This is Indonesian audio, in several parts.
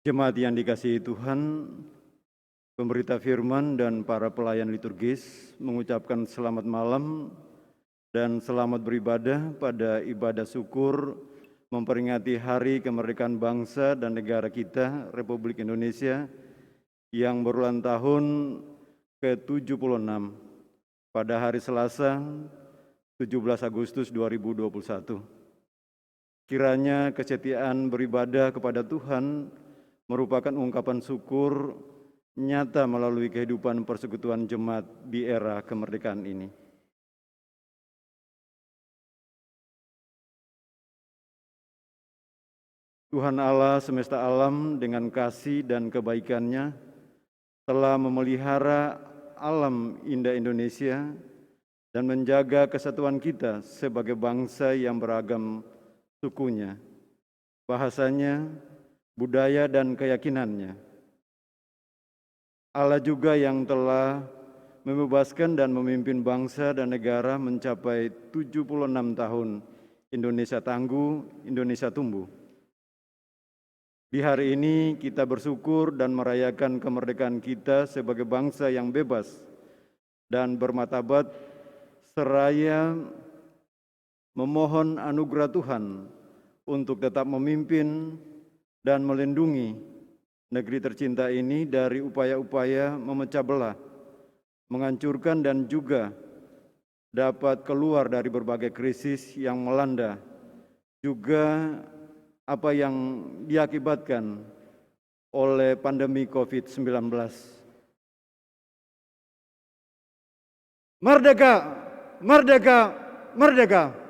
Jemaat yang dikasihi Tuhan, pemberita firman dan para pelayan liturgis mengucapkan selamat malam dan selamat beribadah pada ibadah syukur memperingati Hari Kemerdekaan Bangsa dan Negara kita, Republik Indonesia, yang berulang tahun ke-76 pada hari Selasa 17 Agustus 2021. Kiranya kesetiaan beribadah kepada Tuhan merupakan ungkapan syukur nyata melalui kehidupan persekutuan jemaat di era kemerdekaan ini. Tuhan Allah semesta alam dengan kasih dan kebaikannya telah memelihara alam indah Indonesia dan menjaga kesatuan kita sebagai bangsa yang beragam sukunya, bahasanya, budaya dan keyakinannya. Allah juga yang telah membebaskan dan memimpin bangsa dan negara mencapai 76 tahun Indonesia tangguh, Indonesia tumbuh. Di hari ini kita bersyukur dan merayakan kemerdekaan kita sebagai bangsa yang bebas dan bermartabat seraya memohon anugerah Tuhan untuk tetap memimpin dan melindungi negeri tercinta ini dari upaya-upaya memecah belah, menghancurkan dan juga dapat keluar dari berbagai krisis yang melanda, juga apa yang diakibatkan oleh pandemi COVID-19. Merdeka! Merdeka! Merdeka!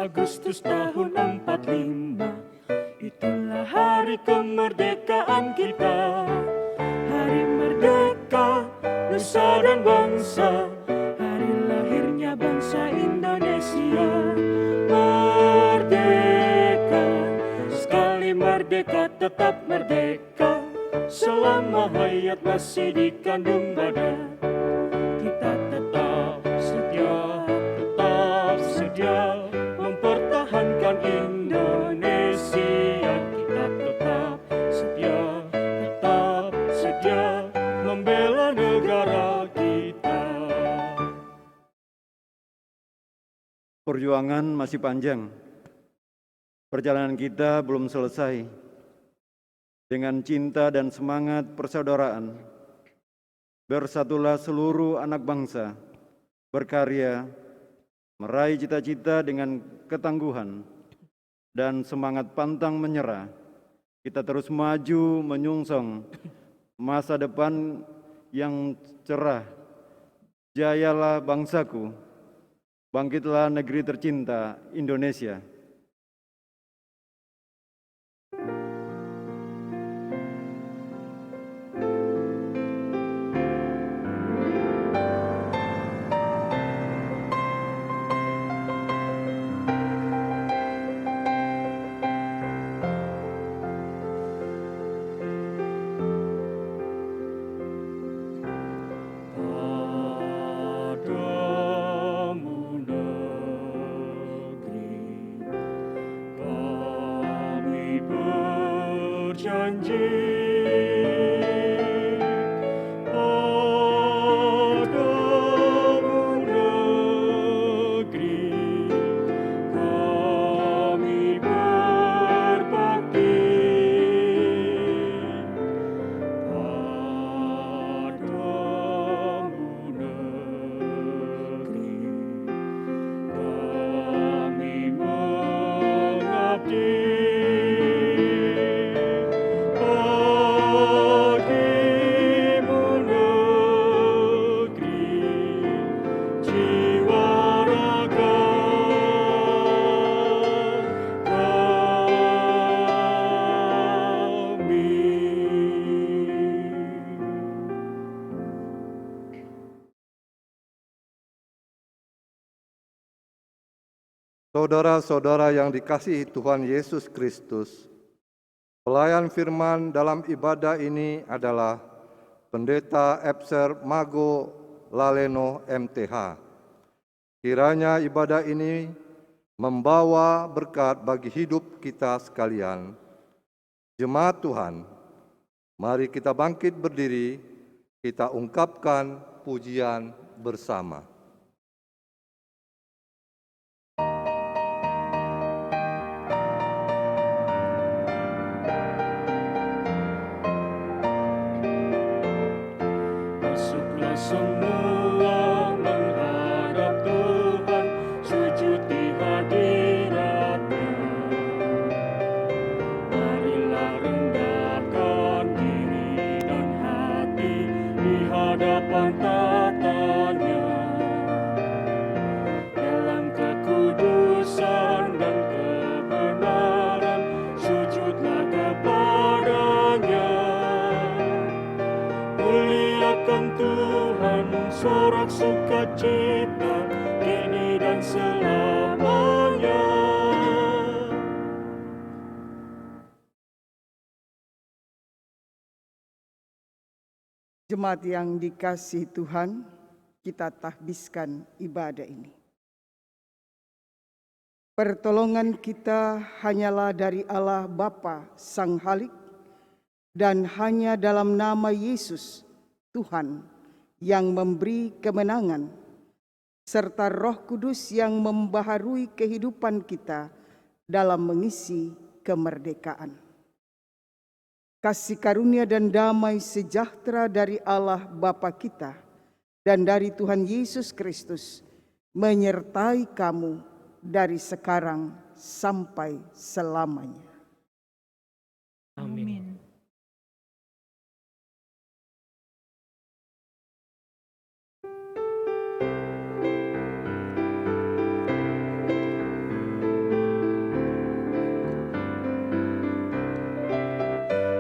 Agustus tahun 45, itulah hari kemerdekaan kita. Hari merdeka, nusa dan bangsa, hari lahirnya bangsa Indonesia. Merdeka, sekali merdeka tetap merdeka, selama hayat masih dikandung badan. Kita tetap setia mempertahankan Indonesia. Kita tetap setia membela negara kita. Perjuangan masih panjang. Perjalanan kita belum selesai. Dengan cinta dan semangat persaudaraan, bersatulah seluruh anak bangsa, berkarya, meraih cita-cita dengan ketangguhan dan semangat pantang menyerah. Kita terus maju menyongsong masa depan yang cerah. Jayalah bangsaku, bangkitlah negeri tercinta Indonesia. Saudara-saudara yang dikasihi Tuhan Yesus Kristus, pelayan firman dalam ibadah ini adalah Pendeta Epser Mago Laleno MTH. Kiranya ibadah ini membawa berkat bagi hidup kita sekalian. Jemaat Tuhan, mari kita bangkit berdiri, kita ungkapkan pujian bersama. Masuklah semua menghadap Tuhan, sujud di hadirat-Nya. Marilah rendahkan diri dan hati di hadapan tata-Nya. Dalam kekudusan dan kebenaran, sujudlah kepada-Nya. Muliakan Tuhan, sorak sukacita, kini dan selamanya. Jemaat yang dikasihi Tuhan, kita tahbiskan ibadah ini. Pertolongan kita hanyalah dari Allah Bapa Sang Halik, dan hanya dalam nama Yesus, Tuhan, yang memberi kemenangan, serta Roh Kudus yang membaharui kehidupan kita dalam mengisi kemerdekaan. Kasih karunia dan damai sejahtera dari Allah Bapa kita dan dari Tuhan Yesus Kristus menyertai kamu dari sekarang sampai selamanya. Amin.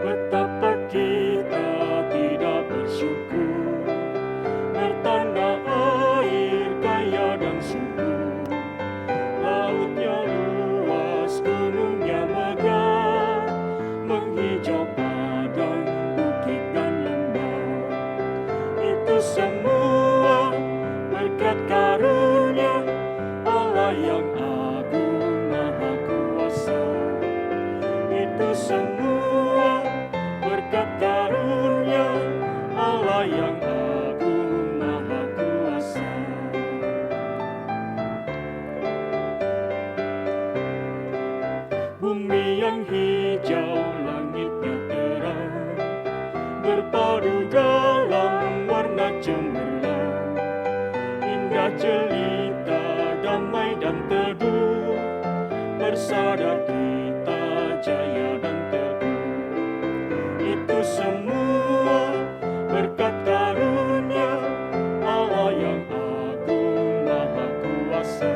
Betapa kita tidak bersyukur, bertanah air kaya dan subur, lautnya luas, gunungnya megah, menghijau padang, bukit dan lembah. Itu semua berkat karunia Allah yang agung maha kuasa. Itu semua berkat karunia Allah yang agung maha kuasa. Bumi yang hijau, langitnya terang, berpadu dalam warna cemerlang, indah jelita, damai dan teduh, bersadar kita jaya dan teguh. Itu semua berkat karunia Allah yang agung maha kuasa.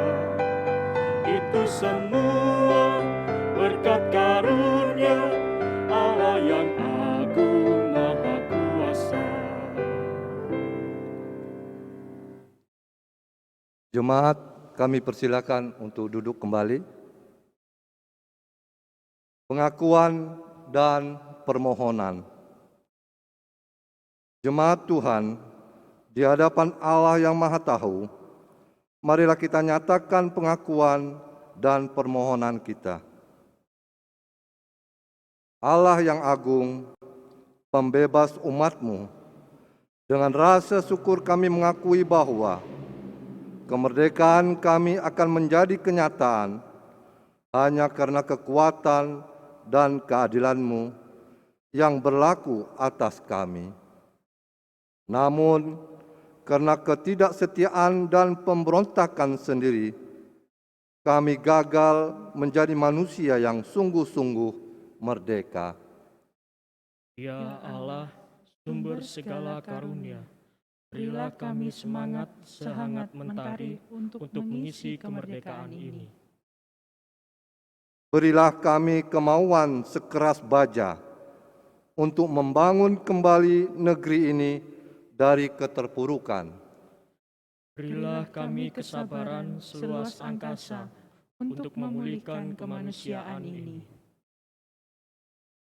Itu semua berkat karunia Allah yang agung maha kuasa. Jemaat, kami persilakan untuk duduk kembali. Pengakuan dan permohonan. Jemaat Tuhan, di hadapan Allah yang Maha Tahu, marilah kita nyatakan pengakuan dan permohonan kita. Allah yang agung, pembebas umat-Mu, dengan rasa syukur kami mengakui bahwa kemerdekaan kami akan menjadi kenyataan hanya karena kekuatan dan keadilan-Mu yang berlaku atas kami. Namun, karena ketidaksetiaan dan pemberontakan sendiri, kami gagal menjadi manusia yang sungguh-sungguh merdeka. Ya Allah, sumber segala karunia, berilah kami semangat sehangat mentari untuk mengisi kemerdekaan ini. Berilah kami kemauan sekeras baja untuk membangun kembali negeri ini dari keterpurukan. Berilah kami kesabaran seluas angkasa untuk memulihkan kemanusiaan ini.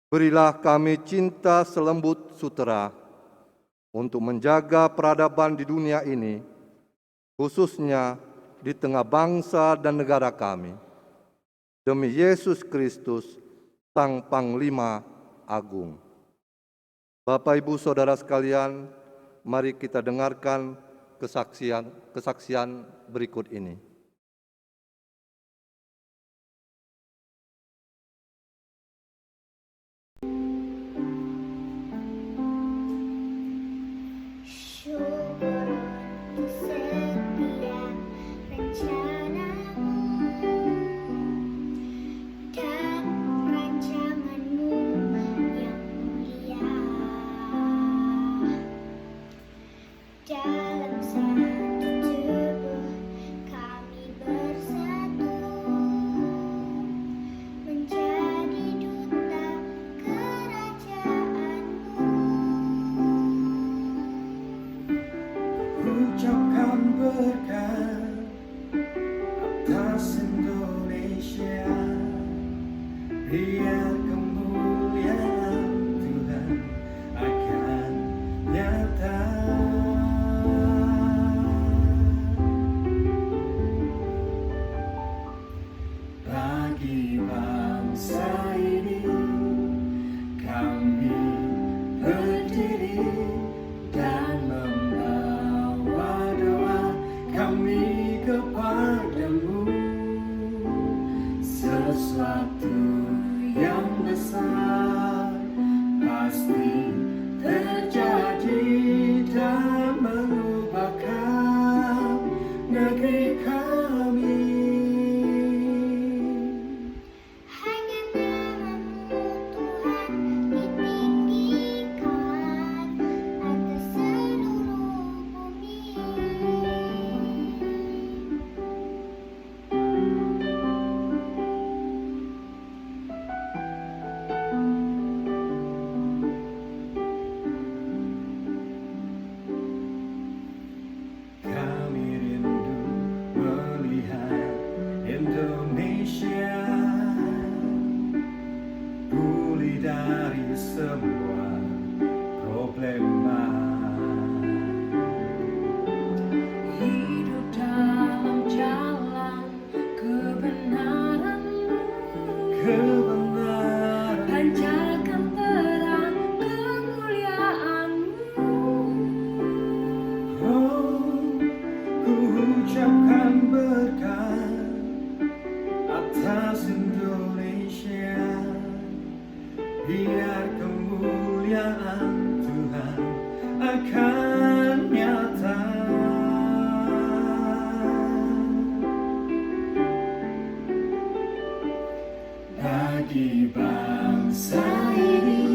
Berilah kami cinta selembut sutera untuk menjaga peradaban di dunia ini, khususnya di tengah bangsa dan negara kami. Demi Yesus Kristus, Sang Panglima Agung. Bapak, Ibu, Saudara sekalian, mari kita dengarkan kesaksian berikut ini. Syukur untuk setiap rencanamu dan rancanganmu yang mulia. Dalam satu tubuh kami bersatu menjadi duta kerajaanmu. Ucapkan berkat atas Indonesia, biar kemuliaan Tuhan akan nyata. Bagi bangsa ini kami berdiri dan membawa doa kami kepadamu. Sesuatu yang besar pasti terjadi dan mengubahkan negeri kami. Hanya namamu Tuhan ditinggikan atas seluruh bumi. Kami rindu melihat Indonesia pulih dari semua problema. Hidup dalam jalan kebenaran-Mu, Kebenaran pancarkan terang kemuliaan-Mu. ku ucapkan berkat atas Indonesia, biar kemuliaan Tuhan akan nyata. Bagi bangsa ini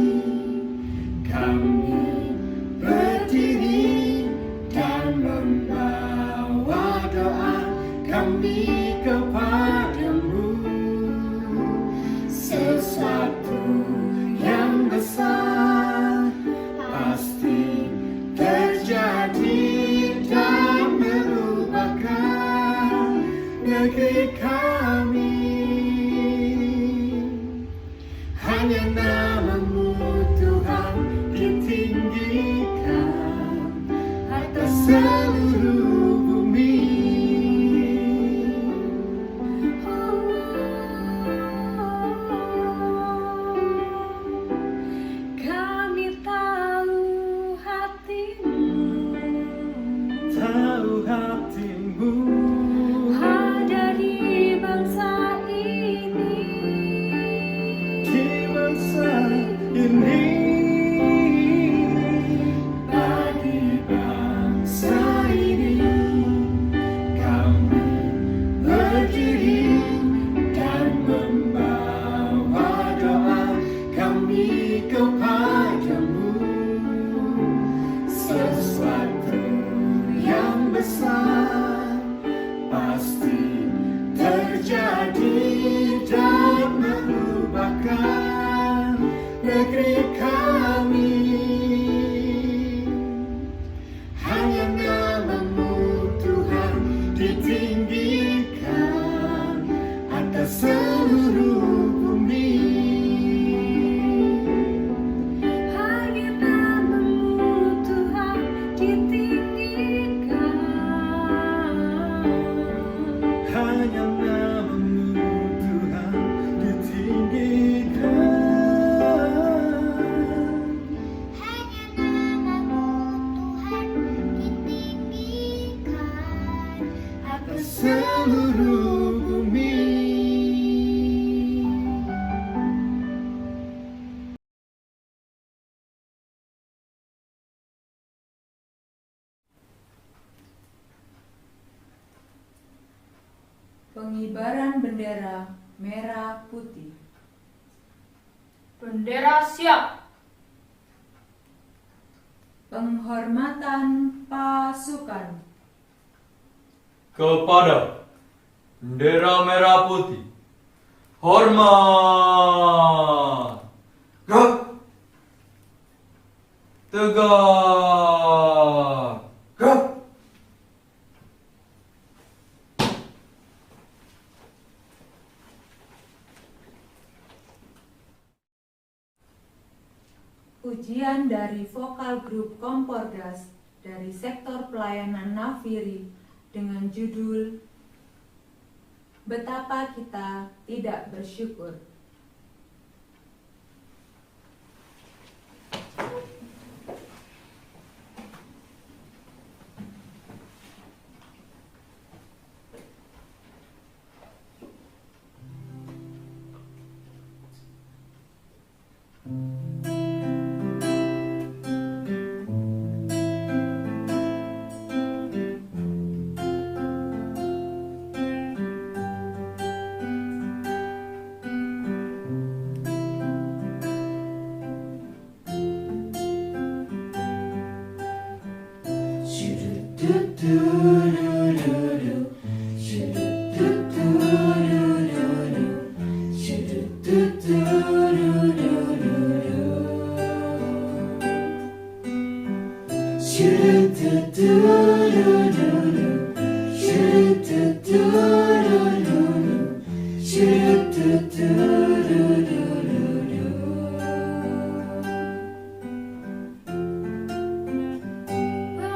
kami berdiri dan membawa doa kami kepadamu. Sesuatu yang besar pasti terjadi dan merubahkan negeri kami. Hanya namamu Tuhan ditinggikan atas seluruh bumi. Kami tahu hati-Mu, Tahu hatimu ada di bangsa ini. di bangsa ini. Bagi bangsa ini kami berdiri dan membawa doa kami kepadamu. Sesuatu yang besar pasti terjadi dan mengubahkan negeri kami. Hanya namamu Tuhan ditinggikan atas seluruh bumi. Hanya namamu Tuhan atas seluruh bumi. Pengibaran bendera merah putih. Bendera siap. Penghormatan pasukan. Kepada bendera merah putih, hormat. Gerak. Tegak. Gerak. Ujian dari vokal grup Kompordas dari sektor pelayanan Nafiri dengan judul Betapa Kita Tidak Bersyukur.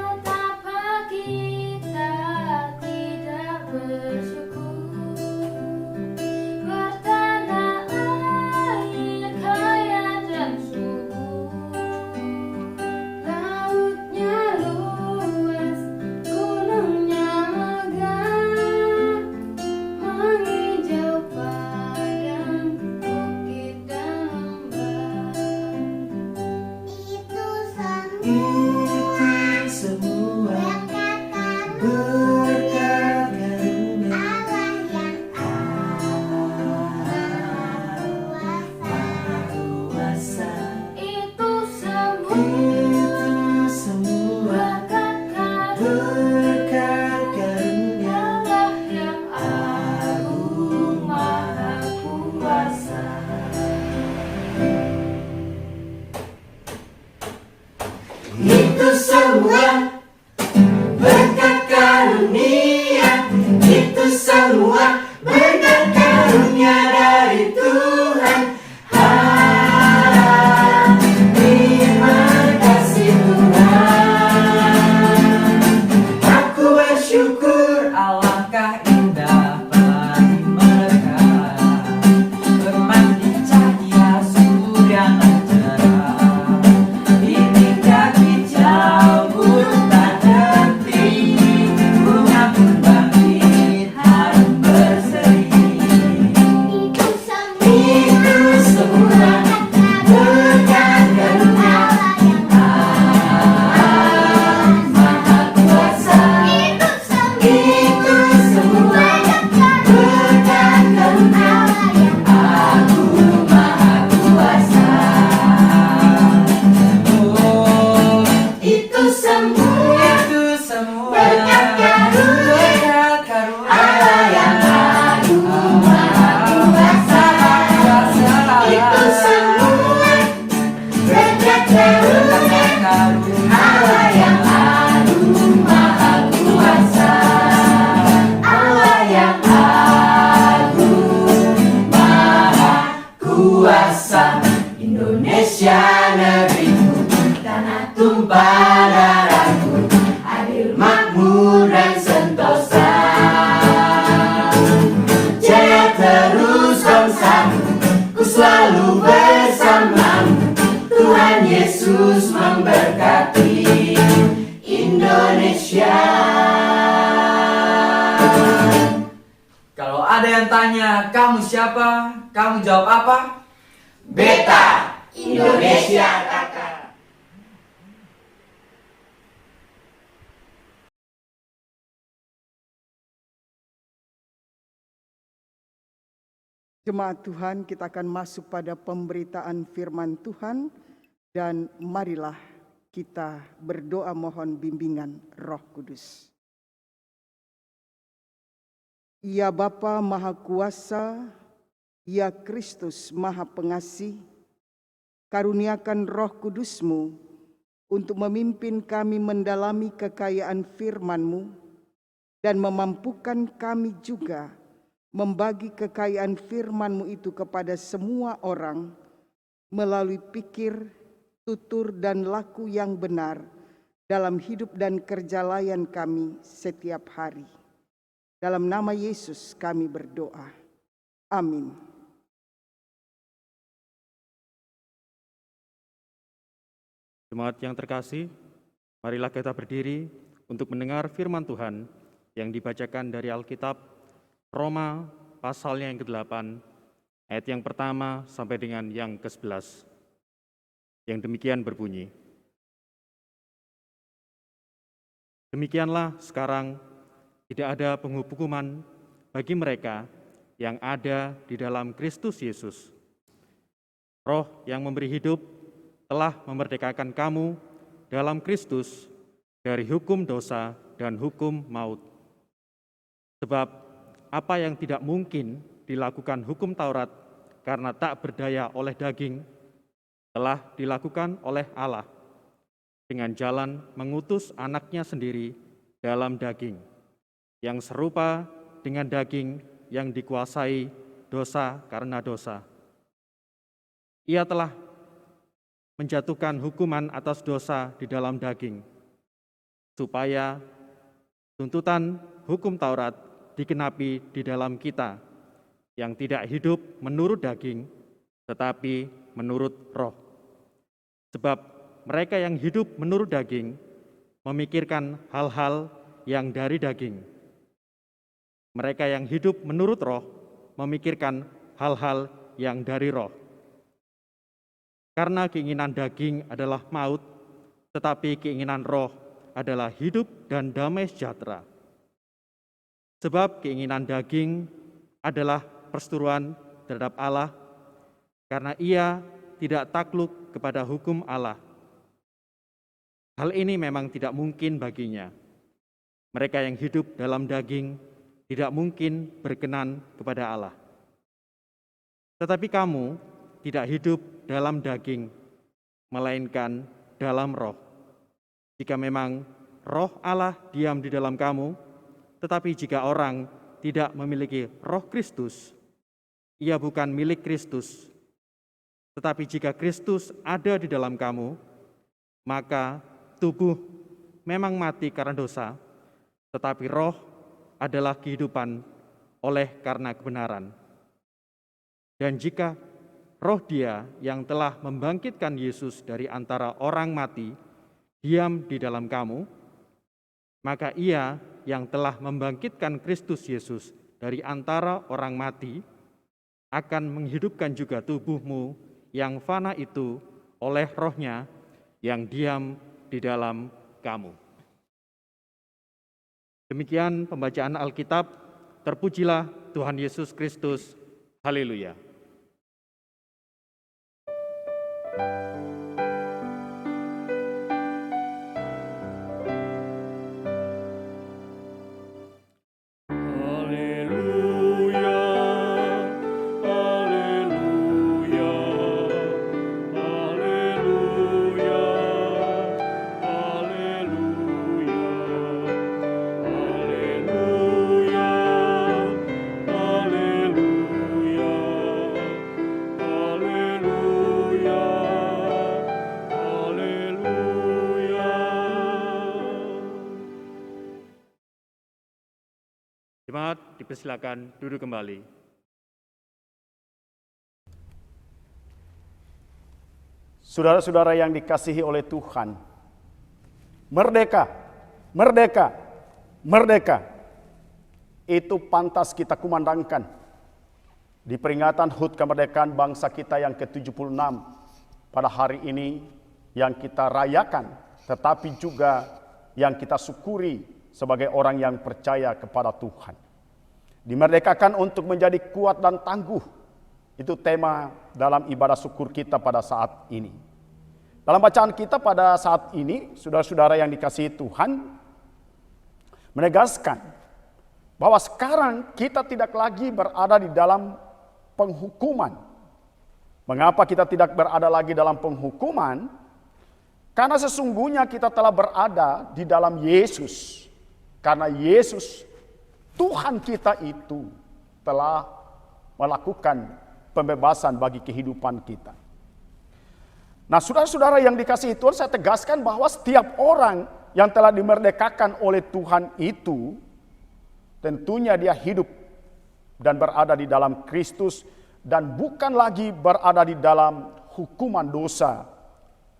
Betapa kita tidak bersyukur, bertanah air kaya dan subur, lautnya luas, gunungnya megah, menghijau padang, bukit dan lembah. Itu semua berkat karunia Allah yang kuasa. Itu semua berkat karunia Allah yang agung maha kuasa. Itu semua berkat karunia Kalau ada yang tanya, kamu siapa? Kamu jawab apa? Beta Indonesia Kakak. Jemaat Tuhan, kita akan masuk pada pemberitaan firman Tuhan dan marilah kita berdoa mohon bimbingan Roh Kudus. Ya Bapa Maha Kuasa, ya Kristus Maha Pengasih, karuniakan Roh Kudus-Mu untuk memimpin kami mendalami kekayaan firman-Mu dan memampukan kami juga membagi kekayaan firman-Mu itu kepada semua orang melalui pikir, tutur, dan laku yang benar dalam hidup dan kerja layan kami setiap hari. Dalam nama Yesus kami berdoa. Amin. Jemaat yang terkasih, marilah kita berdiri untuk mendengar firman Tuhan yang dibacakan dari Alkitab Roma pasalnya yang ke-8, ayat yang pertama sampai dengan yang ke-11. Yang demikian berbunyi, demikianlah sekarang tidak ada penghukuman bagi mereka yang ada di dalam Kristus Yesus. Roh yang memberi hidup telah memerdekakan kamu dalam Kristus dari hukum dosa dan hukum maut. Sebab apa yang tidak mungkin dilakukan hukum Taurat karena tak berdaya oleh daging, telah dilakukan oleh Allah dengan jalan mengutus anaknya sendiri dalam daging, yang serupa dengan daging yang dikuasai dosa karena dosa. Ia telah menjatuhkan hukuman atas dosa di dalam daging, supaya tuntutan hukum Taurat dikenapi di dalam kita, yang tidak hidup menurut daging, tetapi menurut roh. Sebab mereka yang hidup menurut daging memikirkan hal-hal yang dari daging. Mereka yang hidup menurut roh memikirkan hal-hal yang dari roh. Karena keinginan daging adalah maut, tetapi keinginan roh adalah hidup dan damai sejahtera. Sebab keinginan daging adalah perseteruan terhadap Allah, karena ia tidak takluk kepada hukum Allah. Hal ini memang tidak mungkin baginya. Mereka yang hidup dalam daging tidak mungkin berkenan kepada Allah. Tetapi kamu tidak hidup dalam daging, melainkan dalam roh. Jika memang roh Allah diam di dalam kamu, tetapi jika orang tidak memiliki roh Kristus, ia bukan milik Kristus. Tetapi jika Kristus ada di dalam kamu, maka tubuh memang mati karena dosa, tetapi roh adalah kehidupan oleh karena kebenaran. Dan jika roh Dia yang telah membangkitkan Yesus dari antara orang mati diam di dalam kamu, maka Ia yang telah membangkitkan Kristus Yesus dari antara orang mati akan menghidupkan juga tubuhmu yang fana itu oleh roh-Nya yang diam di dalam kamu. Demikian pembacaan Alkitab. Terpujilah Tuhan Yesus Kristus. Haleluya. Jemaat dipersilakan duduk kembali. Saudara-saudara yang dikasihi oleh Tuhan, merdeka, merdeka, merdeka. itu pantas kita kumandangkan di peringatan HUT kemerdekaan bangsa kita yang ke-76 pada hari ini yang kita rayakan, tetapi juga yang kita syukuri sebagai orang yang percaya kepada Tuhan. Dimerdekakan untuk menjadi kuat dan tangguh, itu tema dalam ibadah syukur kita pada saat ini. Dalam bacaan kita pada saat ini, saudara-saudara yang dikasihi Tuhan, menegaskan bahwa sekarang kita tidak lagi berada di dalam penghukuman. Mengapa kita tidak berada lagi dalam penghukuman? Karena sesungguhnya kita telah berada di dalam Yesus. Karena Yesus, Tuhan kita itu telah melakukan pembebasan bagi kehidupan kita. Nah, saudara-saudara yang dikasihi Tuhan, saya tegaskan bahwa setiap orang yang telah dimerdekakan oleh Tuhan itu, tentunya dia hidup dan berada di dalam Kristus dan bukan lagi berada di dalam hukuman dosa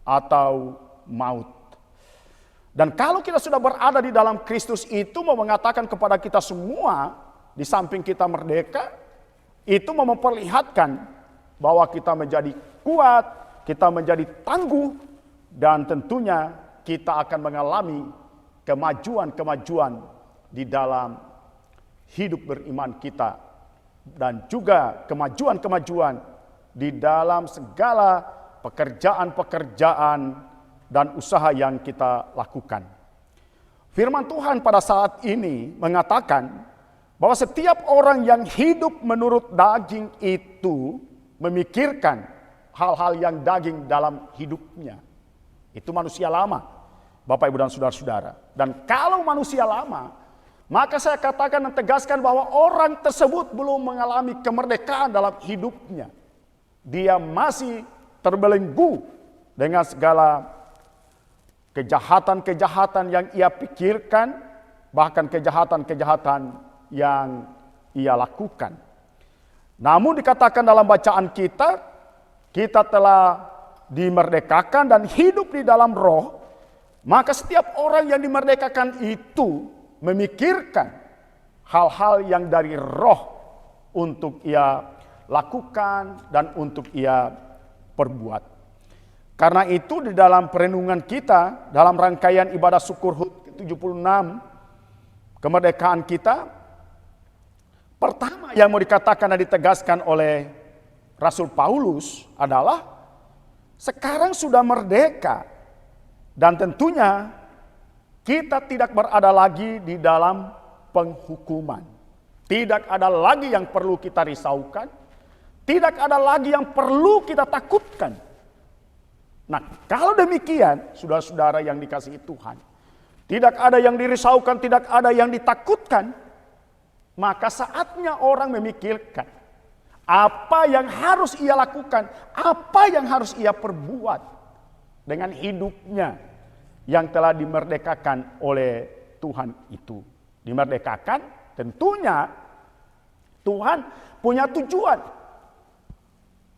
atau maut. Dan kalau kita sudah berada di dalam Kristus itu mau mengatakan kepada kita semua, di samping kita merdeka, itu mau memperlihatkan bahwa kita menjadi kuat, kita menjadi tangguh, dan tentunya kita akan mengalami kemajuan-kemajuan di dalam hidup beriman kita. Dan juga kemajuan-kemajuan di dalam segala pekerjaan-pekerjaan dan usaha yang kita lakukan. Firman Tuhan pada saat ini mengatakan bahwa setiap orang yang hidup menurut daging itu memikirkan hal-hal yang daging dalam hidupnya. Itu manusia lama, Bapak, Ibu, dan saudara-saudara. Dan kalau manusia lama, maka saya katakan dan tegaskan bahwa orang tersebut belum mengalami kemerdekaan dalam hidupnya. Dia masih terbelenggu dengan segala kejahatan-kejahatan yang ia pikirkan, bahkan kejahatan-kejahatan yang ia lakukan. Namun dikatakan dalam bacaan kita, kita telah dimerdekakan dan hidup di dalam roh, maka setiap orang yang dimerdekakan itu memikirkan hal-hal yang dari roh untuk ia lakukan dan untuk ia perbuat. Karena itu di dalam perenungan kita, dalam rangkaian ibadah syukur HUT ke-76, kemerdekaan kita, pertama yang mau dikatakan dan ditegaskan oleh Rasul Paulus adalah sekarang sudah merdeka dan tentunya kita tidak berada lagi di dalam penghukuman. Tidak ada lagi yang perlu kita risaukan, tidak ada lagi yang perlu kita takutkan. Nah, kalau demikian, saudara-saudara yang dikasihi Tuhan, tidak ada yang dirisaukan, tidak ada yang ditakutkan, maka saatnya orang memikirkan apa yang harus ia lakukan, apa yang harus ia perbuat dengan hidupnya yang telah dimerdekakan oleh Tuhan itu. Dimerdekakan tentunya Tuhan punya tujuan.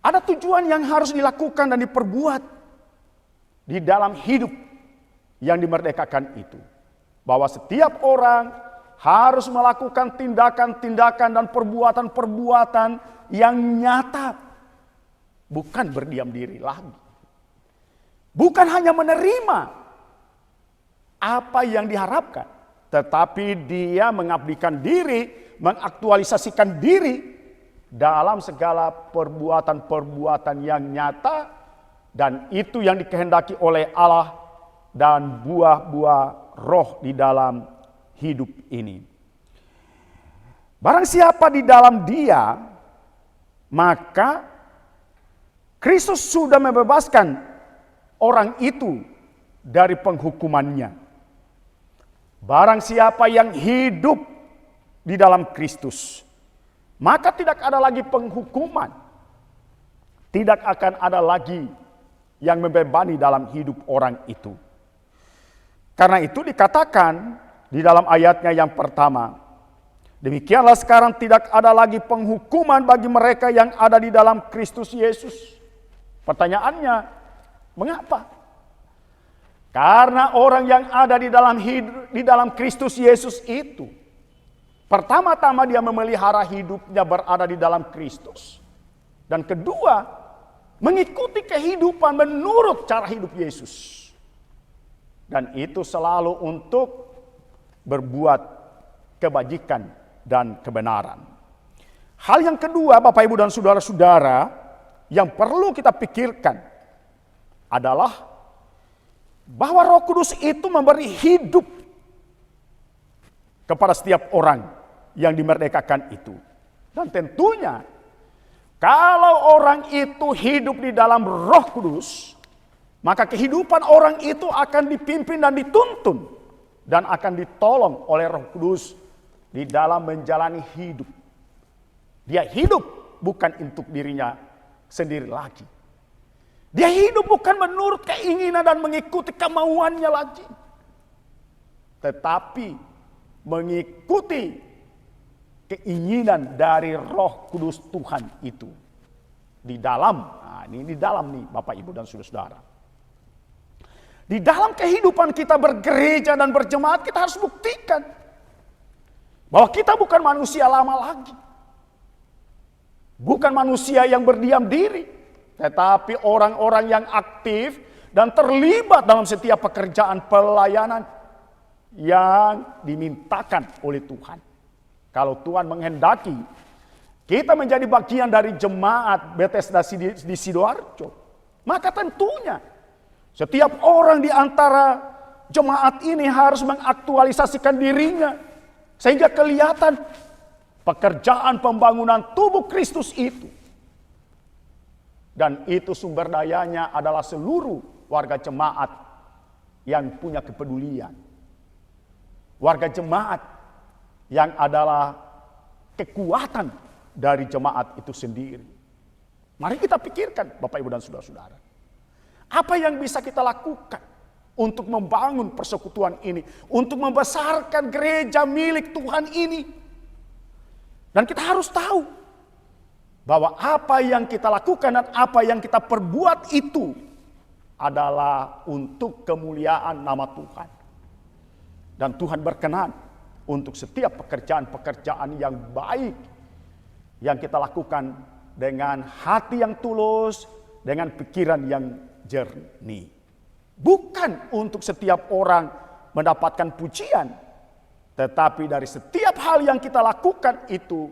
Ada tujuan yang harus dilakukan dan diperbuat di dalam hidup yang dimerdekakan itu. Bahwa setiap orang harus melakukan tindakan-tindakan dan perbuatan-perbuatan yang nyata. Bukan berdiam diri lagi. Bukan hanya menerima apa yang diharapkan. Tetapi dia mengabdikan diri, mengaktualisasikan diri dalam segala perbuatan-perbuatan yang nyata. Dan itu yang dikehendaki oleh Allah dan buah-buah roh di dalam hidup ini. Barang siapa di dalam dia, maka Kristus sudah membebaskan orang itu dari penghukumannya. Barang siapa yang hidup di dalam Kristus, maka tidak ada lagi penghukuman. Tidak akan ada lagi yang membebani dalam hidup orang itu. Karena itu dikatakan di dalam ayatnya yang pertama, demikianlah sekarang tidak ada lagi penghukuman bagi mereka yang ada di dalam Kristus Yesus. Pertanyaannya, mengapa? Karena orang yang ada di dalam Kristus Yesus itu Pertama-tama dia memelihara hidupnya berada di dalam Kristus. Dan kedua, mengikuti kehidupan menurut cara hidup Yesus. Dan itu selalu untuk berbuat kebajikan dan kebenaran. Hal yang kedua, Bapak, Ibu, dan saudara-saudara, yang perlu kita pikirkan adalah bahwa Roh Kudus itu memberi hidup kepada setiap orang yang dimerdekakan itu. Dan tentunya kalau orang itu hidup di dalam Roh Kudus, maka kehidupan orang itu akan dipimpin dan dituntun dan akan ditolong oleh Roh Kudus di dalam menjalani hidup. Dia hidup bukan untuk dirinya sendiri lagi. Dia hidup bukan menurut keinginan dan mengikuti kemauannya lagi, tetapi mengikuti keinginan dari Roh Kudus Tuhan itu. Di dalam, ini di dalam nih Bapak, Ibu, dan saudara-saudara. Di dalam kehidupan kita bergereja dan berjemaat, kita harus buktikan bahwa kita bukan manusia lama lagi. Bukan manusia yang berdiam diri, tetapi orang-orang yang aktif dan terlibat dalam setiap pekerjaan pelayanan yang dimintakan oleh Tuhan. Kalau Tuhan menghendaki kita menjadi bagian dari jemaat Bethesda di Sidoarjo, maka tentunya setiap orang di antara jemaat ini harus mengaktualisasikan dirinya sehingga kelihatan pekerjaan pembangunan tubuh Kristus itu. Dan itu sumber dayanya adalah seluruh warga jemaat yang punya kepedulian. Warga jemaat yang adalah kekuatan dari jemaat itu sendiri. Mari kita pikirkan, Bapak, Ibu, dan saudara-saudara. Apa yang bisa kita lakukan untuk membangun persekutuan ini, untuk membesarkan gereja milik Tuhan ini? Dan kita harus tahu bahwa apa yang kita lakukan dan apa yang kita perbuat itu adalah untuk kemuliaan nama Tuhan. Dan Tuhan berkenan untuk setiap pekerjaan-pekerjaan yang baik yang kita lakukan dengan hati yang tulus, dengan pikiran yang jernih. Bukan untuk setiap orang mendapatkan pujian, tetapi dari setiap hal yang kita lakukan itu,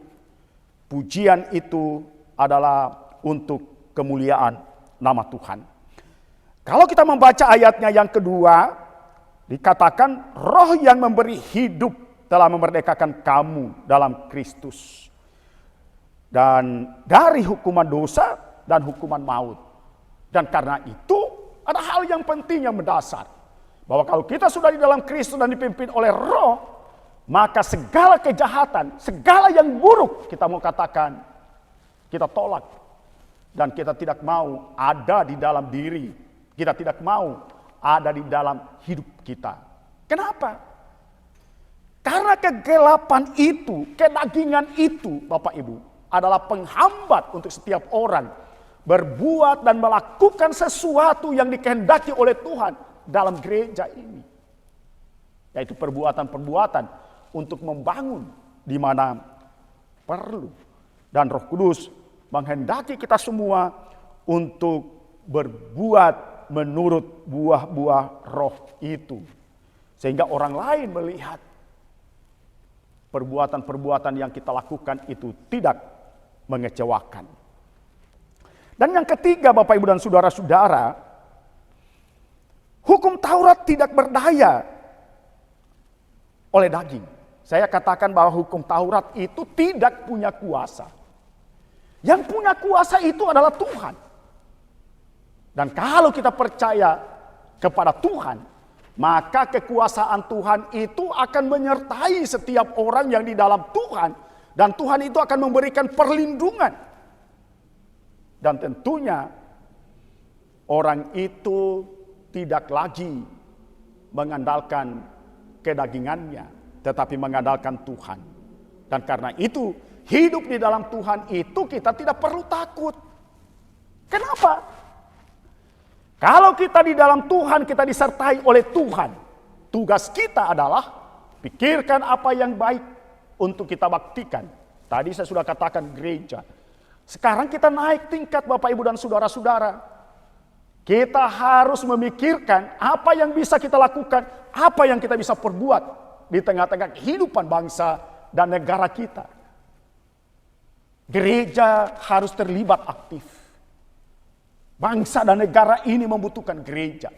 pujian itu adalah untuk kemuliaan nama Tuhan. Kalau kita membaca ayatnya yang kedua, dikatakan Roh yang memberi hidup telah memerdekakan kamu dalam Kristus. Dan dari hukuman dosa dan hukuman maut. Dan karena itu ada hal yang penting yang mendasar. Bahwa kalau kita sudah di dalam Kristus dan dipimpin oleh Roh, maka segala kejahatan, segala yang buruk kita mau katakan, kita tolak. Dan kita tidak mau ada di dalam diri. Kita tidak mau ada di dalam hidup kita. Kenapa? Karena kegelapan itu, kedagingan itu, Bapak, Ibu, adalah penghambat untuk setiap orang berbuat dan melakukan sesuatu yang dikehendaki oleh Tuhan dalam gereja ini. Yaitu perbuatan-perbuatan untuk membangun di mana perlu. Dan Roh Kudus menghendaki kita semua untuk berbuat menurut buah-buah Roh itu. Sehingga orang lain melihat perbuatan-perbuatan yang kita lakukan itu tidak mengecewakan. Dan yang ketiga, Bapak, Ibu, dan saudara-saudara, hukum Taurat tidak berdaya oleh daging. Saya katakan bahwa hukum Taurat itu tidak punya kuasa. Yang punya kuasa itu adalah Tuhan. Dan kalau kita percaya kepada Tuhan, maka kekuasaan Tuhan itu akan menyertai setiap orang yang di dalam Tuhan. Dan Tuhan itu akan memberikan perlindungan. Dan tentunya orang itu tidak lagi mengandalkan kedagingannya, tetapi mengandalkan Tuhan. Dan karena itu, hidup di dalam Tuhan itu kita tidak perlu takut. Kenapa? Kalau kita di dalam Tuhan, kita disertai oleh Tuhan. Tugas kita adalah pikirkan apa yang baik, untuk kita baktikan. Tadi saya sudah katakan gereja. Sekarang kita naik tingkat Bapak Ibu dan saudara-saudara. Kita harus memikirkan apa yang bisa kita lakukan, apa yang kita bisa perbuat di tengah-tengah kehidupan bangsa dan negara kita. Gereja harus terlibat aktif. Bangsa dan negara ini membutuhkan gereja.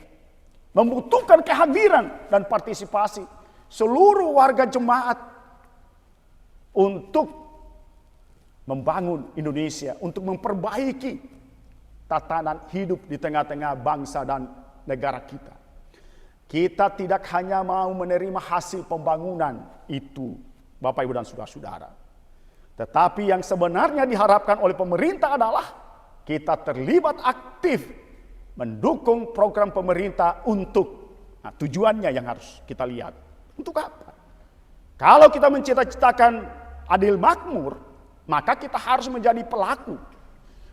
Membutuhkan kehadiran dan partisipasi seluruh warga jemaat untuk membangun Indonesia, untuk memperbaiki tatanan hidup di tengah-tengah bangsa dan negara kita. Kita tidak hanya mau menerima hasil pembangunan itu, Bapak Ibu dan saudara-saudara. Tetapi yang sebenarnya diharapkan oleh pemerintah adalah kita terlibat aktif mendukung program pemerintah untuk tujuannya yang harus kita lihat. Untuk apa? Kalau kita mencita-citakan adil makmur, maka kita harus menjadi pelaku.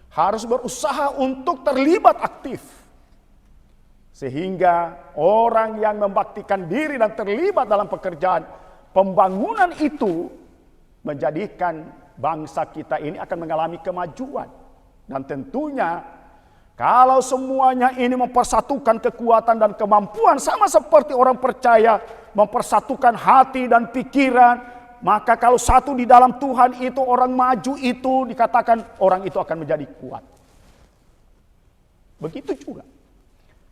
Harus berusaha untuk terlibat aktif. Sehingga orang yang membaktikan diri dan terlibat dalam pekerjaan pembangunan itu menjadikan bangsa kita ini akan mengalami kemajuan. Dan tentunya kalau semuanya ini mempersatukan kekuatan dan kemampuan sama seperti orang percaya mempersatukan hati dan pikiran, maka kalau satu di dalam Tuhan itu orang maju itu dikatakan orang itu akan menjadi kuat. Begitu juga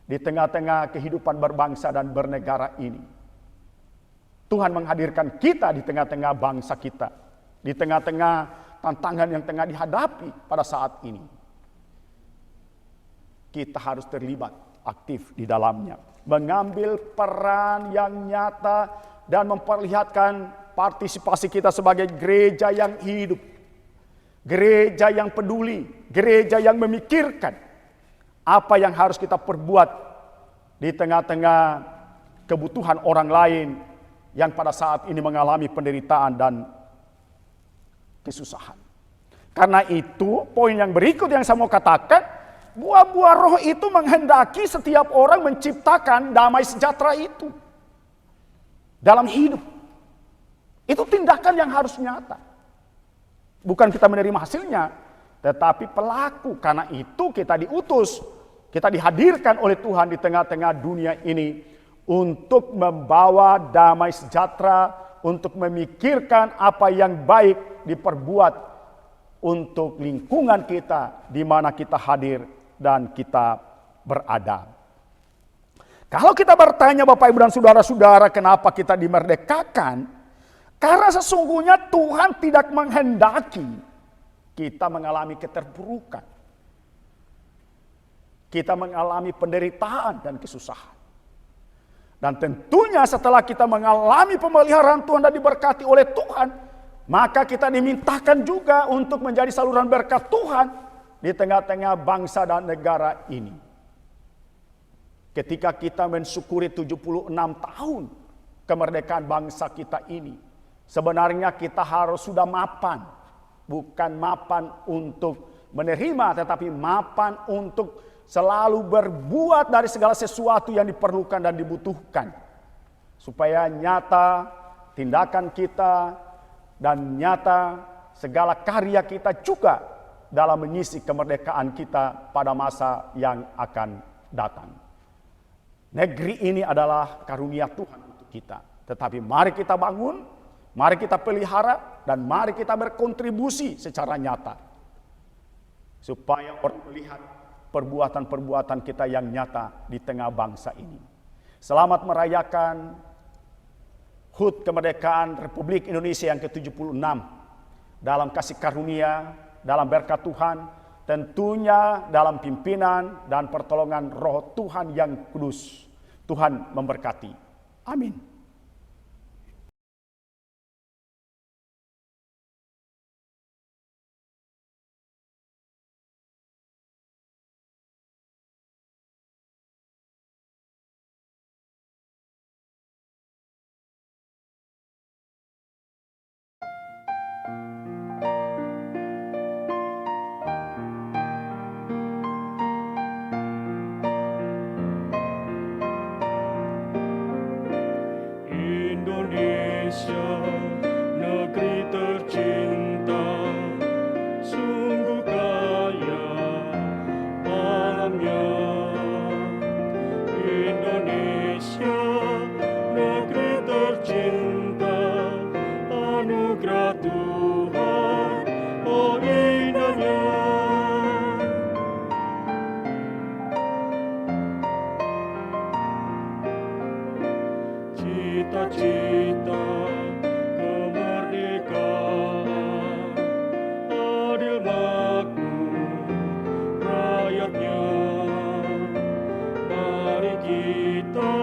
di tengah-tengah kehidupan berbangsa dan bernegara ini. Tuhan menghadirkan kita di tengah-tengah bangsa kita, di tengah-tengah tantangan yang tengah dihadapi pada saat ini. Kita harus terlibat aktif di dalamnya, mengambil peran yang nyata dan memperlihatkan partisipasi kita sebagai gereja yang hidup, gereja yang peduli, gereja yang memikirkan apa yang harus kita perbuat di tengah-tengah kebutuhan orang lain yang pada saat ini mengalami penderitaan dan kesusahan. Karena itu, poin yang berikut yang saya mau katakan, buah-buah roh itu menghendaki setiap orang menciptakan damai sejahtera itu dalam hidup. Itu tindakan yang harus nyata. Bukan kita menerima hasilnya, tetapi pelaku. Karena itu kita diutus, kita dihadirkan oleh Tuhan di tengah-tengah dunia ini untuk membawa damai sejahtera, untuk memikirkan apa yang baik diperbuat untuk lingkungan kita di mana kita hadir dan kita berada. Kalau kita bertanya Bapak Ibu dan saudara-saudara kenapa kita dimerdekakan? Karena sesungguhnya Tuhan tidak menghendaki kita mengalami keterpurukan. Kita mengalami penderitaan dan kesusahan. Dan tentunya setelah kita mengalami pemeliharaan Tuhan dan diberkati oleh Tuhan, maka kita dimintakan juga untuk menjadi saluran berkat Tuhan di tengah-tengah bangsa dan negara ini. Ketika kita mensyukuri 76 tahun kemerdekaan bangsa kita ini, sebenarnya kita harus sudah mapan. Bukan mapan untuk menerima, tetapi mapan untuk selalu berbuat dari segala sesuatu yang diperlukan dan dibutuhkan. Supaya nyata tindakan kita dan nyata segala karya kita juga dalam mengisi kemerdekaan kita pada masa yang akan datang. Negeri ini adalah karunia Tuhan untuk kita. Tetapi mari kita bangun, mari kita pelihara, dan mari kita berkontribusi secara nyata. Supaya orang melihat perbuatan-perbuatan kita yang nyata di tengah bangsa ini. Selamat merayakan HUT kemerdekaan Republik Indonesia yang ke-76. Dalam kasih karunia, dalam berkat Tuhan, tentunya dalam pimpinan dan pertolongan Roh Tuhan yang kudus. Tuhan memberkati. Amin. Tuhan, oh indahnya. Cita-cita kemerdekaan, adil makmur rakyatnya. Mari kita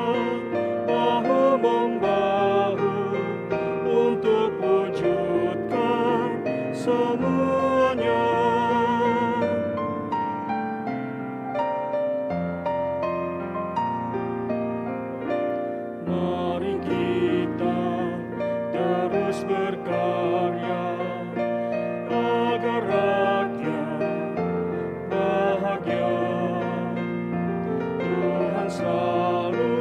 bahu-membahu untuk wujudkan semuanya. Mari kita terus berkarya agar rakyat bahagia. Tuhan selalu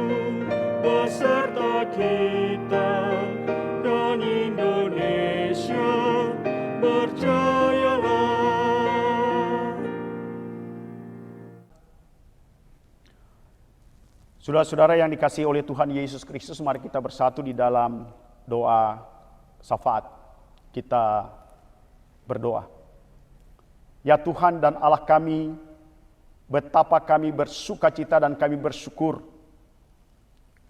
beserta kita dan Indonesia berjayalah. Saudara-saudara yang dikasihi oleh Tuhan Yesus Kristus, mari kita bersatu di dalam doa syafaat. Kita berdoa. Ya Tuhan dan Allah kami, betapa kami bersukacita dan kami bersyukur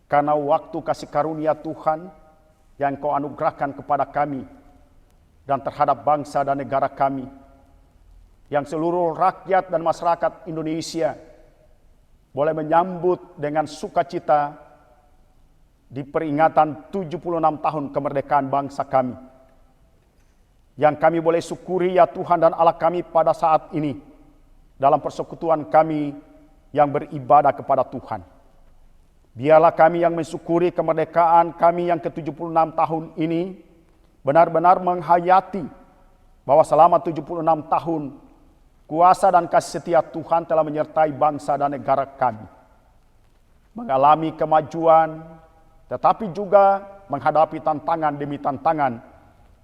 karena waktu kasih karunia Tuhan yang Kau anugerahkan kepada kami dan terhadap bangsa dan negara kami, yang seluruh rakyat dan masyarakat Indonesia boleh menyambut dengan sukacita di peringatan 76 tahun kemerdekaan bangsa kami. Yang kami boleh syukuri ya Tuhan dan Allah kami pada saat ini dalam persekutuan kami yang beribadah kepada Tuhan. Biarlah kami yang mensyukuri kemerdekaan kami yang ke-76 tahun ini benar-benar menghayati bahwa selama 76 tahun kuasa dan kasih setia Tuhan telah menyertai bangsa dan negara kami. Mengalami kemajuan, tetapi juga menghadapi tantangan demi tantangan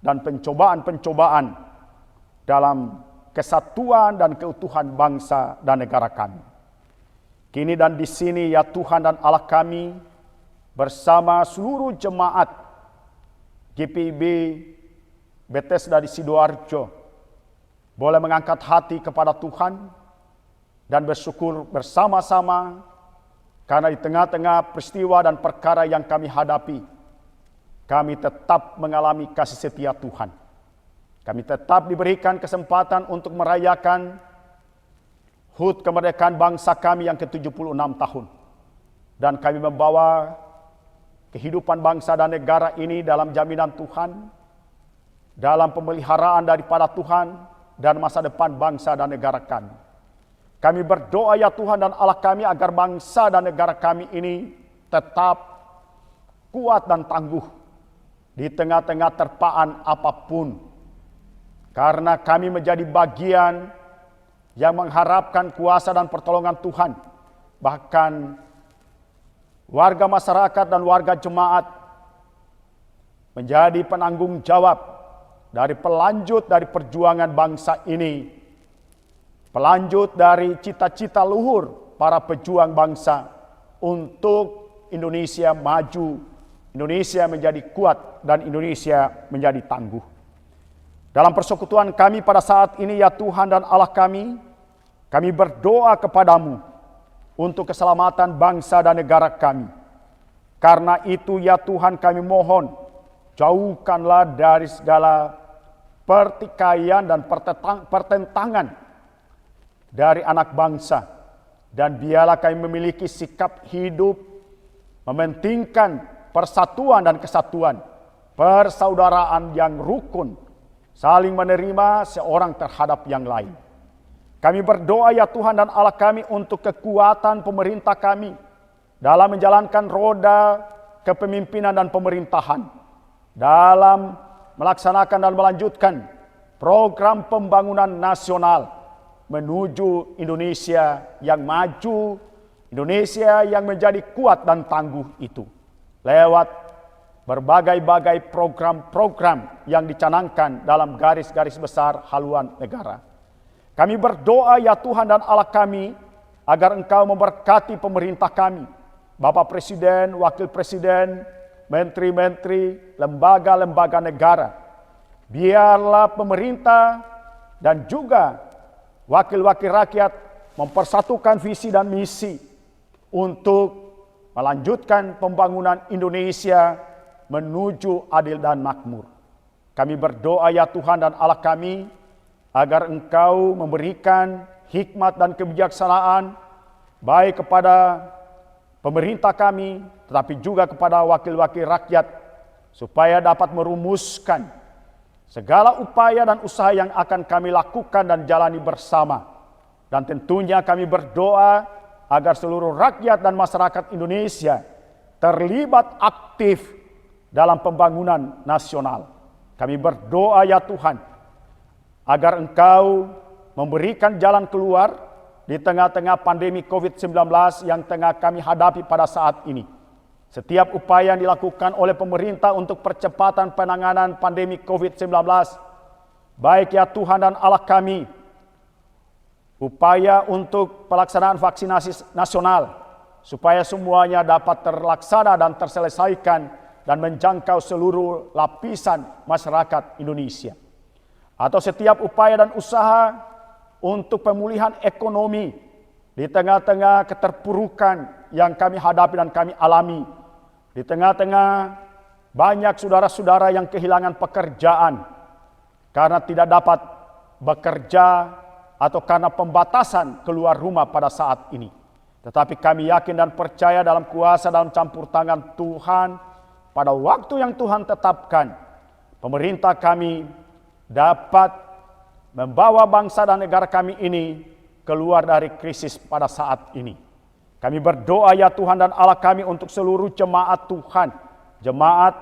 dan pencobaan-pencobaan dalam kesatuan dan keutuhan bangsa dan negara kami. Kini dan di sini ya Tuhan dan Allah kami bersama seluruh jemaat GPIB Bethesda di Sidoarjo boleh mengangkat hati kepada Tuhan dan bersyukur bersama-sama karena di tengah-tengah peristiwa dan perkara yang kami hadapi, kami tetap mengalami kasih setia Tuhan. Kami tetap diberikan kesempatan untuk merayakan HUT kemerdekaan bangsa kami yang ke-76 tahun. Dan kami membawa kehidupan bangsa dan negara ini dalam jaminan Tuhan, dalam pemeliharaan daripada Tuhan, dan masa depan bangsa dan negara kami. Kami berdoa ya Tuhan dan Allah kami agar bangsa dan negara kami ini tetap kuat dan tangguh di tengah-tengah terpaan apapun. Karena kami menjadi bagian yang mengharapkan kuasa dan pertolongan Tuhan. Bahkan warga masyarakat dan warga jemaat menjadi penanggung jawab dari pelanjut dari perjuangan bangsa ini, pelanjut dari cita-cita luhur para pejuang bangsa untuk Indonesia maju, Indonesia menjadi kuat, dan Indonesia menjadi tangguh. Dalam persekutuan kami pada saat ini ya Tuhan dan Allah kami berdoa kepadamu untuk keselamatan bangsa dan negara kami. Karena itu ya Tuhan kami mohon, jauhkanlah dari segala pertikaian dan pertentangan dari anak bangsa. Dan biarlah kami memiliki sikap hidup mementingkan persatuan dan kesatuan, persaudaraan yang rukun, saling menerima seorang terhadap yang lain. Kami berdoa ya Tuhan dan Allah kami untuk kekuatan pemerintah kami dalam menjalankan roda kepemimpinan dan pemerintahan, dalam melaksanakan dan melanjutkan program pembangunan nasional menuju Indonesia yang maju, Indonesia yang menjadi kuat dan tangguh itu, lewat berbagai-bagai program-program yang dicanangkan dalam garis-garis besar haluan negara. Kami berdoa ya Tuhan dan Allah kami agar Engkau memberkati pemerintah kami, Bapak Presiden, Wakil Presiden, menteri-menteri, lembaga-lembaga negara, biarlah pemerintah dan juga wakil-wakil rakyat mempersatukan visi dan misi untuk melanjutkan pembangunan Indonesia menuju adil dan makmur. Kami berdoa ya Tuhan dan Allah kami, agar Engkau memberikan hikmat dan kebijaksanaan baik kepada pemerintah kami, tetapi juga kepada wakil-wakil rakyat, supaya dapat merumuskan segala upaya dan usaha yang akan kami lakukan dan jalani bersama. Dan tentunya kami berdoa agar seluruh rakyat dan masyarakat Indonesia terlibat aktif dalam pembangunan nasional. Kami berdoa ya Tuhan, agar Engkau memberikan jalan keluar di tengah-tengah pandemi COVID-19 yang tengah kami hadapi pada saat ini. Setiap upaya yang dilakukan oleh pemerintah untuk percepatan penanganan pandemi COVID-19, baik ya Tuhan dan Allah kami, upaya untuk pelaksanaan vaksinasi nasional, supaya semuanya dapat terlaksana dan terselesaikan dan menjangkau seluruh lapisan masyarakat Indonesia. Atau setiap upaya dan usaha untuk pemulihan ekonomi di tengah-tengah keterpurukan yang kami hadapi dan kami alami. Di tengah-tengah banyak saudara-saudara yang kehilangan pekerjaan karena tidak dapat bekerja atau karena pembatasan keluar rumah pada saat ini. Tetapi kami yakin dan percaya dalam kuasa dan campur tangan Tuhan, pada waktu yang Tuhan tetapkan, pemerintah kami dapat membawa bangsa dan negara kami ini keluar dari krisis pada saat ini. Kami berdoa ya Tuhan dan Allah kami untuk seluruh jemaat Tuhan, jemaat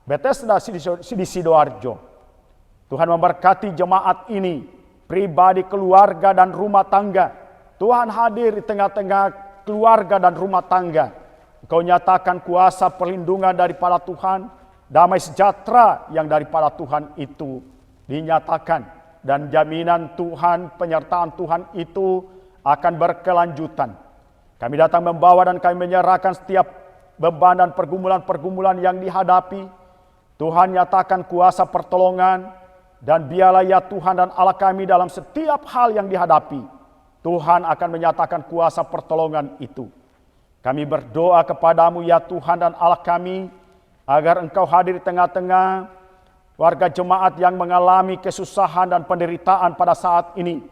Bethesda di Sidoarjo. Tuhan memberkati jemaat ini, pribadi, keluarga, dan rumah tangga. Tuhan hadir di tengah-tengah keluarga dan rumah tangga. Engkau nyatakan kuasa perlindungan daripada Tuhan, damai sejahtera yang daripada Tuhan itu dinyatakan. Dan jaminan Tuhan, penyertaan Tuhan itu akan berkelanjutan. Kami datang membawa dan kami menyerahkan setiap beban dan pergumulan-pergumulan yang dihadapi. Tuhan nyatakan kuasa pertolongan, dan biarlah ya Tuhan dan Allah kami dalam setiap hal yang dihadapi, Tuhan akan menyatakan kuasa pertolongan itu. Kami berdoa kepadamu ya Tuhan dan Allah kami, agar Engkau hadir di tengah-tengah warga jemaat yang mengalami kesusahan dan penderitaan pada saat ini.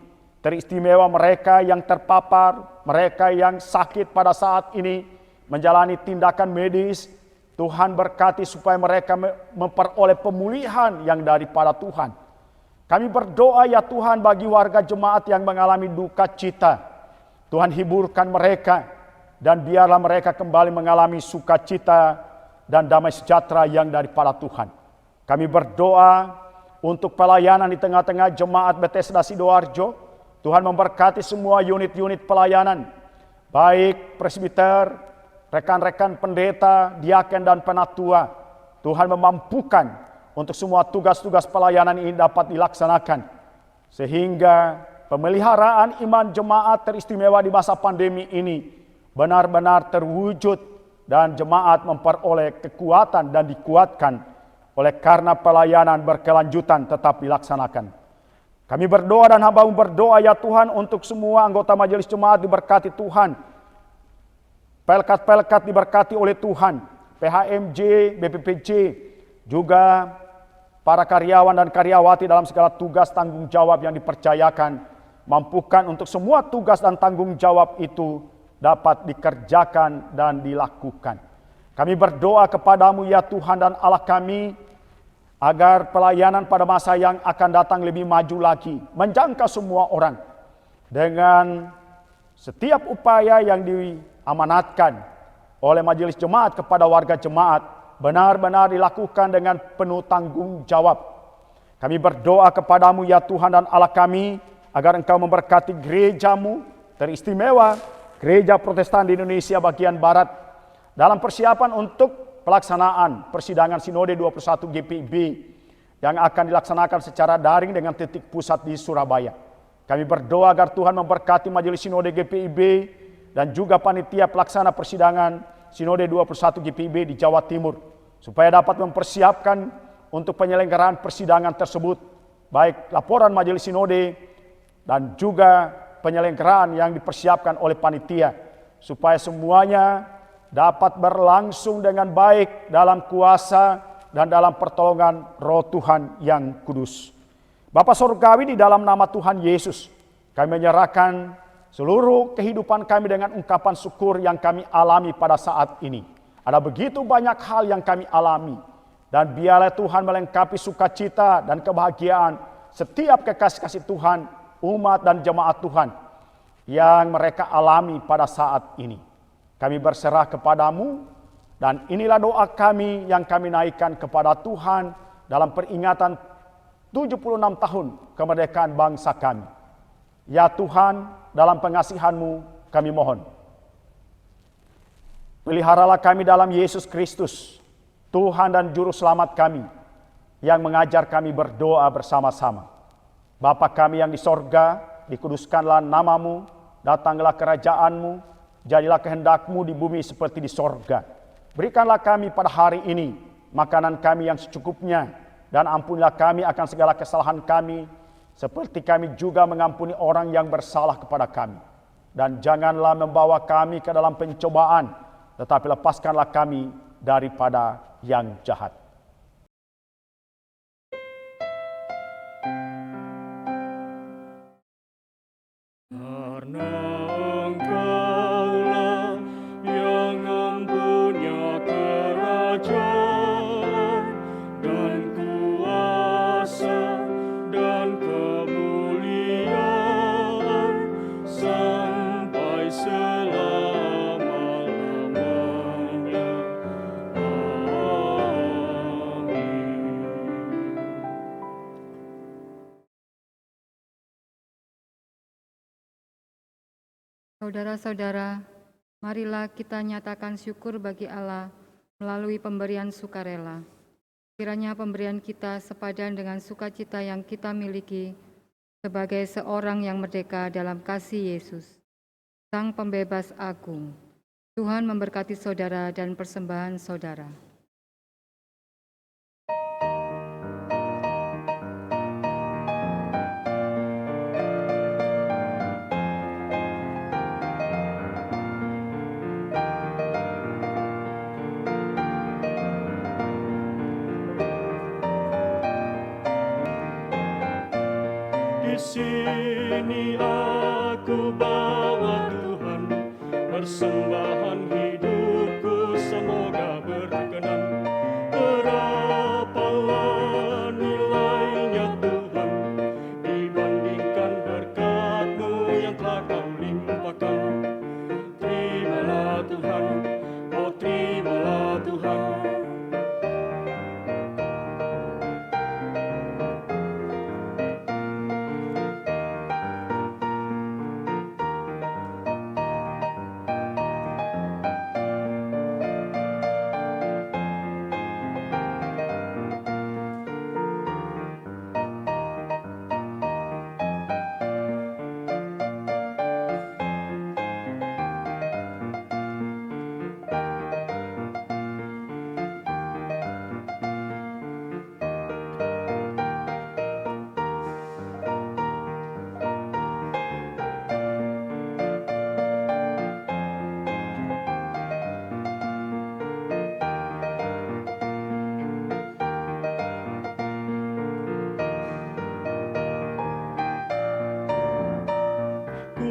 Teristimewa mereka yang terpapar, mereka yang sakit pada saat ini, menjalani tindakan medis. Tuhan berkati supaya mereka memperoleh pemulihan yang daripada Tuhan. Kami berdoa ya Tuhan bagi warga jemaat yang mengalami duka cita. Tuhan hiburkan mereka, dan biarlah mereka kembali mengalami sukacita dan damai sejahtera yang daripada Tuhan. Kami berdoa untuk pelayanan di tengah-tengah jemaat Bethesda Sidoarjo. Tuhan memberkati semua unit-unit pelayanan, baik presbiter, rekan-rekan pendeta, diaken, dan penatua. Tuhan memampukan untuk semua tugas-tugas pelayanan ini dapat dilaksanakan, sehingga pemeliharaan iman jemaat teristimewa di masa pandemi ini benar-benar terwujud, dan jemaat memperoleh kekuatan dan dikuatkan oleh karena pelayanan berkelanjutan tetap dilaksanakan. Kami berdoa dan hamba-Mu berdoa ya Tuhan untuk semua anggota majelis jemaat diberkati Tuhan. Pelkat-pelkat diberkati oleh Tuhan. PHMJ, BPPJ, juga para karyawan dan karyawati dalam segala tugas tanggung jawab yang dipercayakan. Mampukan untuk semua tugas dan tanggung jawab itu dapat dikerjakan dan dilakukan. Kami berdoa kepadamu ya Tuhan dan Allah kami, agar pelayanan pada masa yang akan datang lebih maju lagi, menjangkau semua orang dengan setiap upaya yang diamanatkan oleh majelis jemaat kepada warga jemaat benar-benar dilakukan dengan penuh tanggung jawab. Kami berdoa kepadamu ya Tuhan dan Allah kami, agar Engkau memberkati gereja-Mu teristimewa, Gereja Protestan di Indonesia bagian Barat, dalam persiapan untuk pelaksanaan persidangan Sinode 21 GPIB yang akan dilaksanakan secara daring dengan titik pusat di Surabaya. Kami berdoa agar Tuhan memberkati Majelis Sinode GPIB dan juga panitia pelaksana persidangan Sinode 21 GPIB di Jawa Timur, supaya dapat mempersiapkan untuk penyelenggaraan persidangan tersebut, baik laporan majelis sinode dan juga penyelenggaraan yang dipersiapkan oleh panitia, supaya semuanya dapat berlangsung dengan baik dalam kuasa dan dalam pertolongan Roh Tuhan yang kudus. Bapa Surgawi, di dalam nama Tuhan Yesus, kami menyerahkan seluruh kehidupan kami dengan ungkapan syukur yang kami alami pada saat ini. Ada begitu banyak hal yang kami alami, dan biarlah Tuhan melengkapi sukacita dan kebahagiaan setiap kekasih-kasih Tuhan, umat dan jemaat Tuhan yang mereka alami pada saat ini. Kami berserah kepadamu, dan inilah doa kami yang kami naikkan kepada Tuhan dalam peringatan 76 tahun kemerdekaan bangsa kami. Ya Tuhan, dalam pengasihan-Mu kami mohon, peliharalah kami dalam Yesus Kristus, Tuhan dan Juru Selamat kami, yang mengajar kami berdoa bersama-sama. Bapa kami yang di sorga, dikuduskanlah nama-Mu, datanglah kerajaan-Mu, jadilah kehendak-Mu di bumi seperti di sorga. Berikanlah kami pada hari ini makanan kami yang secukupnya, dan ampunilah kami akan segala kesalahan kami, seperti kami juga mengampuni orang yang bersalah kepada kami. Dan janganlah membawa kami ke dalam pencobaan, tetapi lepaskanlah kami daripada yang jahat. Karena Engkaulah yang mempunyai kerajaan dan kuasa dan kemuliaan sampai selama-lamanya. Amin. Saudara-saudara, marilah kita nyatakan syukur bagi Allah melalui pemberian sukarela. Kiranya pemberian kita sepadan dengan sukacita yang kita miliki sebagai seorang yang merdeka dalam kasih Yesus, Sang Pembebas Agung. Tuhan memberkati saudara dan persembahan saudara. Di sini aku bawa Tuhan, persembahan hidupku semoga berkenan. Berapalah nilainya Tuhan dibandingkan berkat-Mu yang telah Kau limpahkan. Terimalah Tuhan, oh terimalah Tuhan.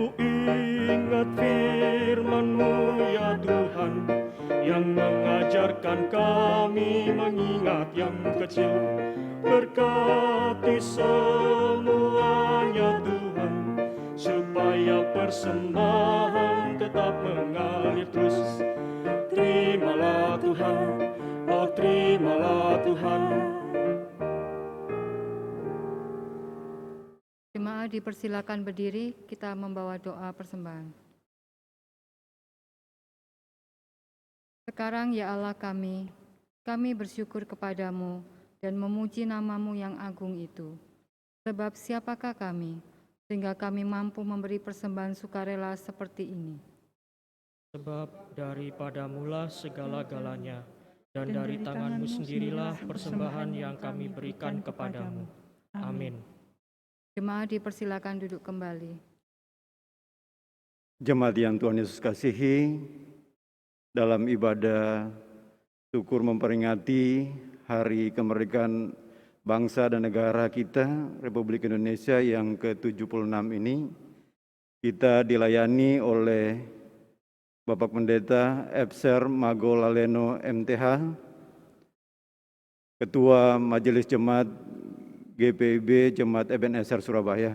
Ingat firman-Mu ya Tuhan, yang mengajarkan kami mengingat yang kecil. Berkati semuanya Tuhan, supaya persembahan tetap mengalir terus. Terimalah Tuhan, oh terimalah Tuhan. Jemaat dipersilakan berdiri, kita membawa doa persembahan. Sekarang ya Allah kami bersyukur kepadamu dan memuji nama-Mu yang agung itu. Sebab siapakah kami, sehingga kami mampu memberi persembahan sukarela seperti ini. Sebab daripada mula segala-galanya, dan dari tangan-Mu sendirilah persembahan yang kami berikan kepadamu. Amin. Jemaat dipersilakan duduk kembali. Jemaat yang Tuhan Yesus kasihi, dalam ibadah syukur memperingati Hari Kemerdekaan Bangsa dan Negara kita, Republik Indonesia yang ke-76 ini, kita dilayani oleh Bapak Pendeta Epser Magolaleno MTH, Ketua Majelis Jemaat GPIB Jemaat Ebenezer Surabaya,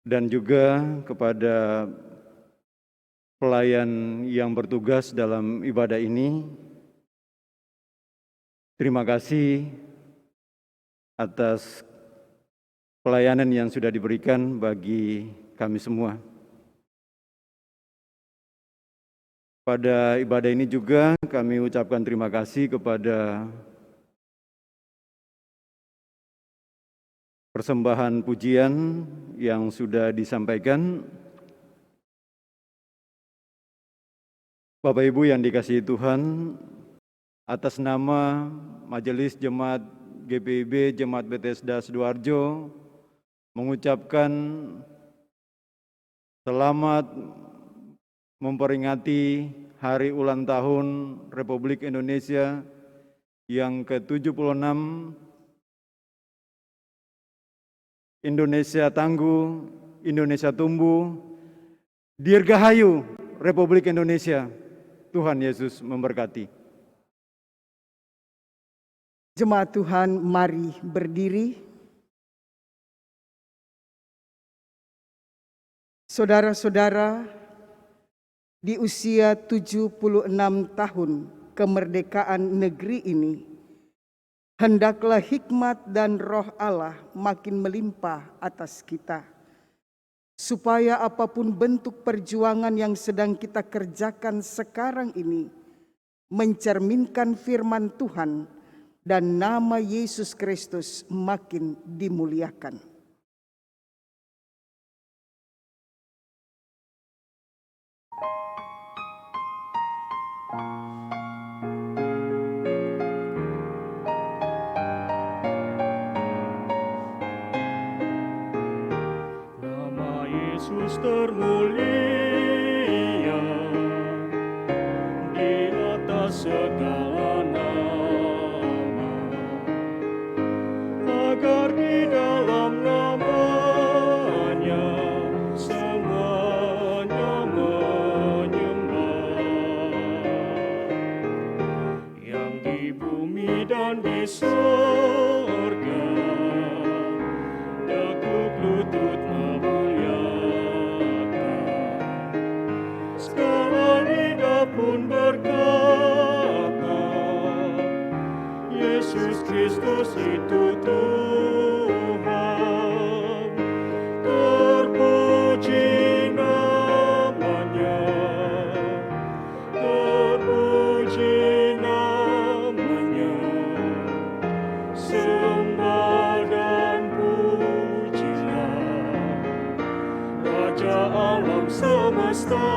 dan juga kepada pelayan yang bertugas dalam ibadah ini. Terima kasih atas pelayanan yang sudah diberikan bagi kami semua. Pada ibadah ini juga kami ucapkan terima kasih kepada persembahan pujian yang sudah disampaikan. Bapak Ibu yang dikasihi Tuhan, atas nama Majelis Jemaat GPIB Jemaat Bethesda Sidoarjo mengucapkan selamat memperingati Hari Ulang Tahun Republik Indonesia yang ke-76. Indonesia tangguh, Indonesia tumbuh, Dirgahayu Republik Indonesia. Tuhan Yesus memberkati. Jemaat Tuhan, mari berdiri. Saudara-saudara, di usia 76 tahun kemerdekaan negeri ini, hendaklah hikmat dan roh Allah makin melimpah atas kita, supaya apapun bentuk perjuangan yang sedang kita kerjakan sekarang ini mencerminkan firman Tuhan dan nama Yesus Kristus makin dimuliakan. Nama Yesus termulia di atas segala nama, agar di dalam namanya semuanya menyembah. Yang di bumi dan di surga, tekuk lutut memuliakan. Segala lidah pun berkata, Yesus Kristus itu Tuhan. Terpuji namanya, terpuji namanya. Sembah dan pujilah Raja alam semesta.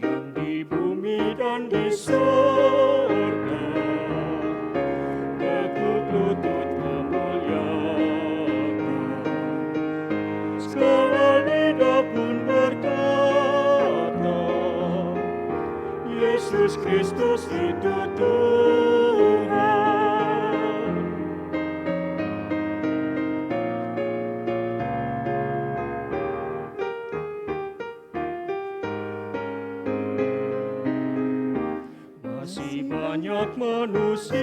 Yang di bumi dan di surga, tekuk lutut memuliakan. Segala lidah pun berkata, Yesus Kristus itu Tuhan. Masih banyak manusia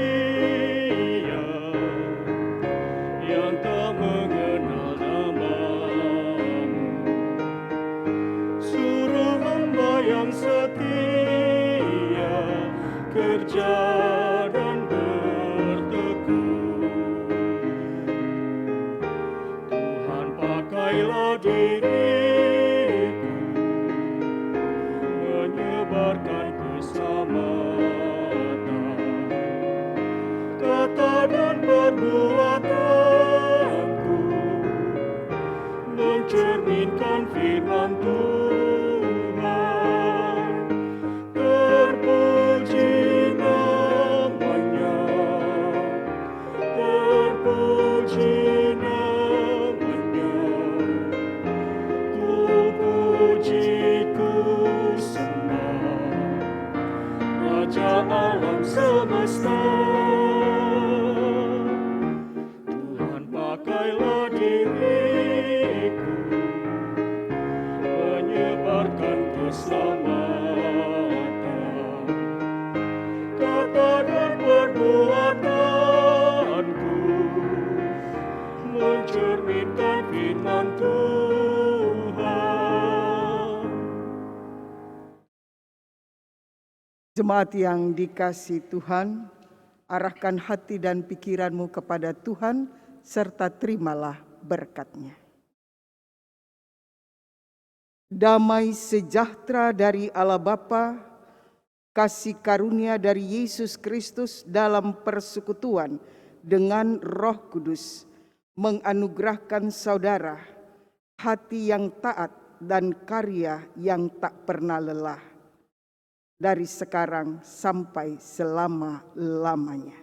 yang tak mengenal nama-Mu. Suruh hamba yang setia kerja dan bertekun. Tuhan, pakailah diriku menyebarkan keselamatan, kata dan perbuatanku mencerminkan firman Tuhan. Jemaat yang dikasihi Tuhan, arahkan hati dan pikiranmu kepada Tuhan, serta terimalah berkat-Nya. Damai sejahtera dari Allah Bapa, kasih karunia dari Yesus Kristus dalam persekutuan dengan Roh Kudus, menganugerahkan saudara hati yang taat dan karya yang tak pernah lelah, dari sekarang sampai selama-lamanya.